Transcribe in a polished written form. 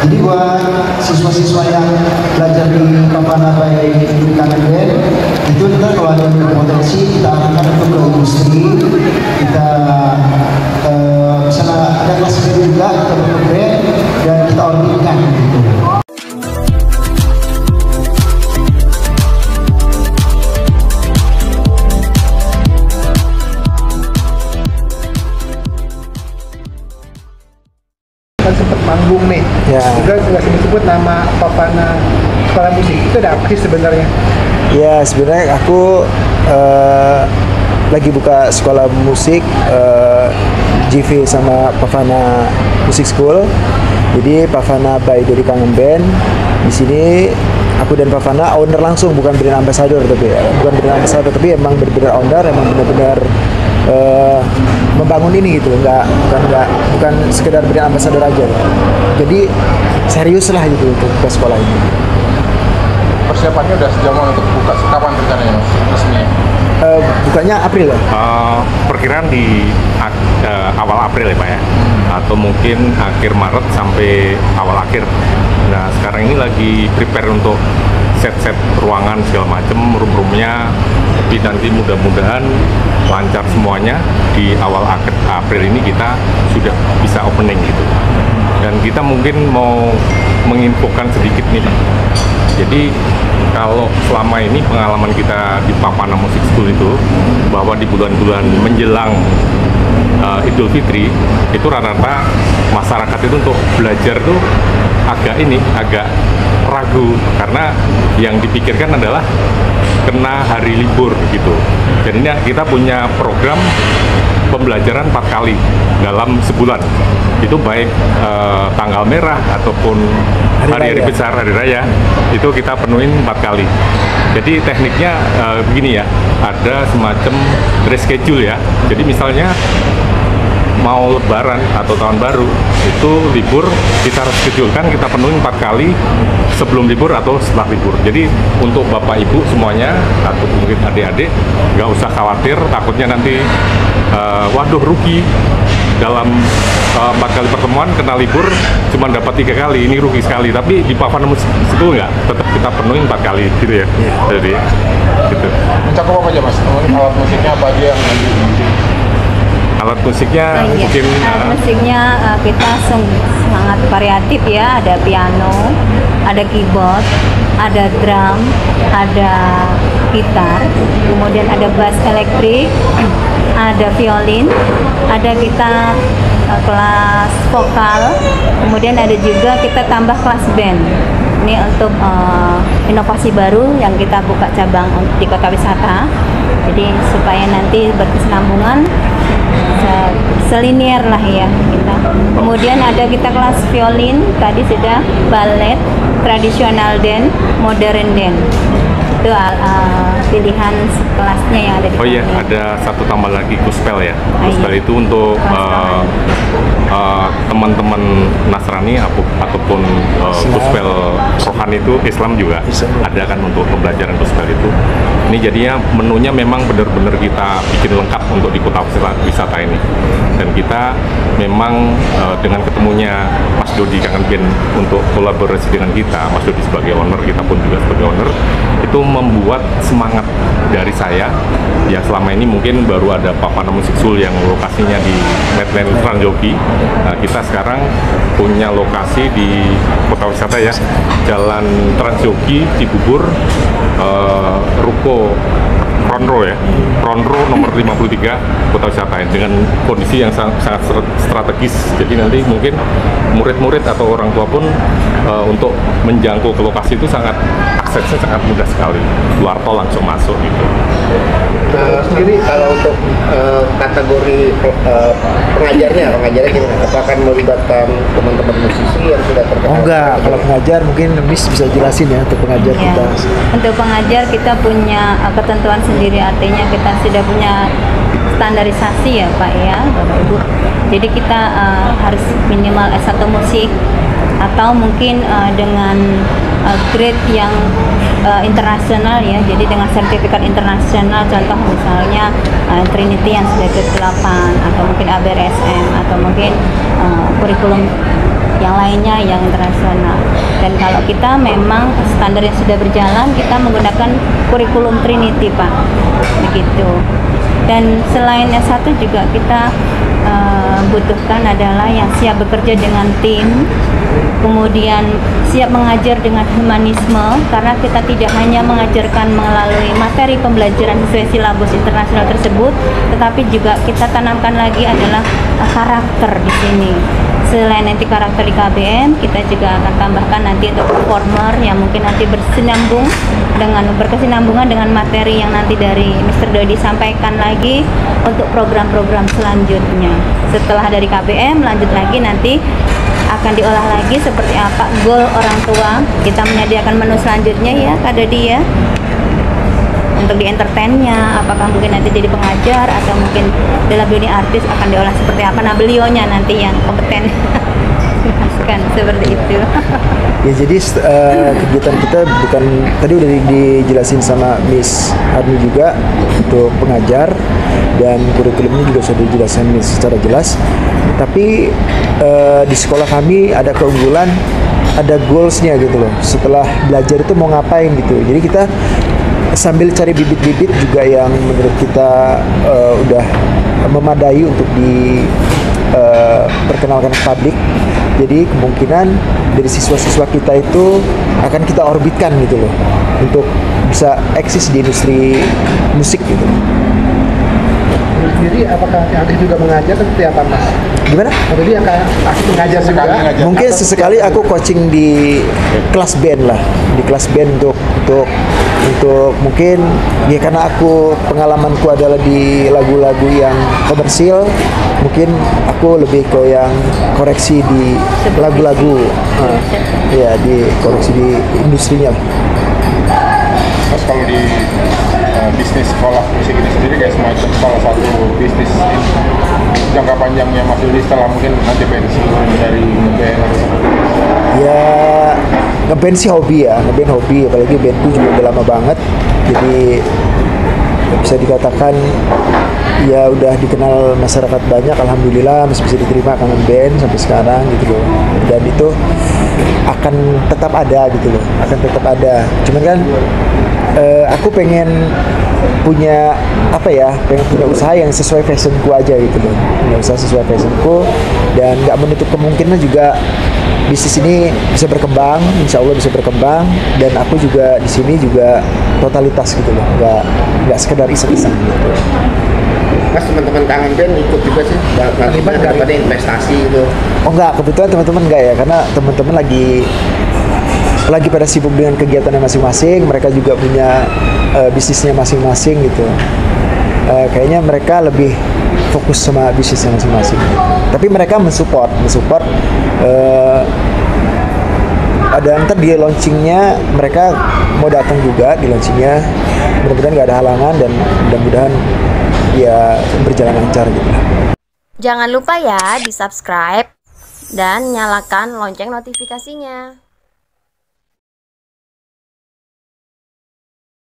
Jadi buat siswa-siswa yang belajar di Papana by Kangen Band itu ntar kalau ada yang berpotensi kita arahkan untuk ke industri, kita misalnya ada kelas band juga kita bentuk band dan kita orderkan gitu. Sempat manggung nih, ya. juga nggak sebut nama Papana sekolah musik itu ada apa sih sebenarnya? Ya sebenarnya aku lagi buka sekolah musik GV sama Papana Music School. Jadi Papana by Dodi Kangen Band. Di sini aku dan Papana owner langsung, bukan brand ambassador tapi emang benar-benar owner, emang benar-benar membangun ini gitu, bukan sekedar brand ambassador aja. Jadi serius lah gitu untuk ke sekolah ini. Persiapannya udah sejauh mana untuk buka, kapan rencananya mas resminya? Bukanya April ya? Perkiraan di awal April ya Pak ya, atau mungkin akhir Maret sampai awal akhir. Nah sekarang ini lagi prepare untuk set ruangan segala macem, room-roomnya, tapi nanti mudah-mudahan lancar semuanya. Di awal akhir April ini kita sudah bisa opening gitu. Dan kita mungkin mau menginfokan sedikit nih Pak. Jadi kalau selama ini pengalaman kita di Papana Music School itu, bahwa di bulan-bulan menjelang Idul Fitri itu rata-rata masyarakat itu untuk belajar tuh agak ragu, karena yang dipikirkan adalah kena hari libur gitu. Jadi kita punya program pembelajaran 4 kali dalam sebulan. Itu baik tanggal merah ataupun hari-hari besar, hari raya, itu kita penuhin 4 kali. Jadi tekniknya begini ya, ada semacam reschedule ya. Jadi misalnya mau lebaran atau tahun baru itu libur, kita reschedulekan, kita penuhin 4 kali sebelum libur atau setelah libur. Jadi untuk bapak ibu semuanya atau mungkin adik-adik nggak usah khawatir takutnya nanti waduh rugi dalam 4 kali pertemuan kena libur cuma dapat 3 kali, ini rugi sekali. Tapi di Papana Music School nggak, tetap kita penuhin 4 kali gitu ya. Jadi gitu. Mencakup apa aja mas? Alat musiknya apa aja yang alat musiknya mungkin alat musiknya kita sangat variatif ya, ada piano, ada keyboard, ada drum, ada gitar, kemudian ada bass elektrik, ada violin, ada kita kelas vokal, kemudian ada juga kita tambah kelas band. Ini untuk inovasi baru yang kita buka cabang di kota wisata, jadi supaya nanti berkesinambungan, selinier lah ya kita. Kemudian ada kita kelas violin, tadi sudah ballet, tradisional dance, modern dance. Itu pilihan kelasnya yang ada di iya, ada satu tambah lagi gospel ya. Gospel itu untuk teman-teman Nasrani ataupun gospel rohani itu Islam juga ada kan untuk pembelajaran gospel itu. Ini jadinya menunya memang benar-benar kita bikin lengkap untuk di kota wisata ini. Dan kita memang dengan ketemunya Mas Dodi Kangen Band untuk kolaborasi dengan kita, Mas Dodi sebagai owner, kita pun juga sebagai owner, itu membuat semangat dari saya yang selama ini mungkin baru ada Papana Music School yang lokasinya di Medland Transjogi. Nah, kita sekarang punya lokasi di kota wisata ya, Jalan Transjogi, Cibubur, Ruko Ronro ya, Ronro nomor 53 kota wisata dengan kondisi yang sangat strategis. Jadi nanti mungkin murid-murid atau orang tua pun untuk menjangkau ke lokasi itu aksesnya sangat mudah sekali, luar tol langsung masuk gitu. Sendiri kalau untuk kategori pengajarnya gimana? Apakah melibatkan teman-teman musisi yang sudah terkenal? Oh enggak, kalau pengajar mungkin Miss bisa jelasin ya untuk pengajar kita. Untuk pengajar kita punya ketentuan sendiri, artinya kita sudah punya standarisasi ya Pak ya, Bapak Ibu. Jadi kita harus minimal S1 musik atau mungkin dengan grade yang internasional ya, jadi dengan sertifikat internasional, contoh misalnya Trinity yang sudah grade 8 atau mungkin ABRSM atau mungkin kurikulum yang lainnya yang internasional. Dan kalau kita memang standar yang sudah berjalan, kita menggunakan kurikulum Trinity, Pak, begitu. Dan selain S1 juga kita butuhkan adalah yang siap bekerja dengan tim, kemudian siap mengajar dengan humanisme, karena kita tidak hanya mengajarkan melalui materi pembelajaran sesuai silabus internasional tersebut, tetapi juga kita tanamkan lagi adalah karakter di sini. Selain nanti karakter di KBM, kita juga akan tambahkan nanti untuk performer yang mungkin nanti berkesinambungan dengan materi yang nanti dari Mr. Dodi sampaikan lagi untuk program-program selanjutnya. Setelah dari KBM, lanjut lagi nanti akan diolah lagi seperti apa goal orang tua. Kita menyediakan menu selanjutnya ya, Kak Dodi ya. Untuk di entertainnya, apakah mungkin nanti jadi pengajar atau mungkin dalam dunia artis akan diolah seperti apa. Nah, beliaunya nanti yang kompeten kan seperti itu. Ya, jadi kegiatan kita bukan, tadi udah dijelasin sama Miss Arni juga untuk pengajar, dan kurikulumnya juga sudah dijelaskan Miss secara jelas. Tapi di sekolah kami ada keunggulan, ada goalsnya gitu loh. Setelah belajar itu mau ngapain gitu. Jadi kita sambil cari bibit-bibit juga yang menurut kita udah memadai untuk diperkenalkan ke publik. Jadi kemungkinan dari siswa-siswa kita itu akan kita orbitkan gitu loh, untuk bisa eksis di industri musik gitu. Jadi apakah aktif juga mengajar seperti apa, Mas? Gimana? Jadi akan aktif mengajar juga? Mungkin sesekali aku coaching di kelas band lah, di kelas band untuk mungkin ya, karena pengalamanku adalah di lagu-lagu yang komersil, mungkin aku lebih ke yang koreksi di lagu-lagu, ya di koreksi di industrinya. Mas, kalau di bisnis sekolah musik ini sendiri kayak semacam salah satu bisnis jangka panjangnya Mas Dodi setelah mungkin nanti pensiun dari ngeband atau seperti itu? Ya, ngeband sih hobi ya, ngeband hobi, apalagi bandku juga udah lama banget, jadi bisa dikatakan ya udah dikenal masyarakat banyak, alhamdulillah masih bisa diterima kangen band sampai sekarang gitu loh. Dan itu akan tetap ada gitu loh, akan tetap ada. Cuman kan aku pengen punya pengen punya usaha yang sesuai fashionku aja gitu loh, punya usaha sesuai fashionku, dan nggak menutup kemungkinan juga bisnis ini bisa berkembang, insya Allah bisa berkembang, dan aku juga di sini juga totalitas gitu loh, nggak sekedar iseng-iseng gitu. Mas, teman-teman kangen band ikut juga sih, daripada investasi gitu? Oh enggak, kebetulan teman-teman enggak ya, karena teman-teman lagi pada sibuk dengan kegiatannya masing-masing, mereka juga punya bisnisnya masing-masing gitu. Kayaknya mereka lebih fokus sama bisnisnya masing-masing. Tapi mereka mensupport. Ada ntar di launchingnya mereka mau datang juga di launchingnya. Mudah-mudahan nggak ada halangan dan mudah-mudahan ya berjalan lancar gitu. Jangan lupa ya di subscribe dan nyalakan lonceng notifikasinya.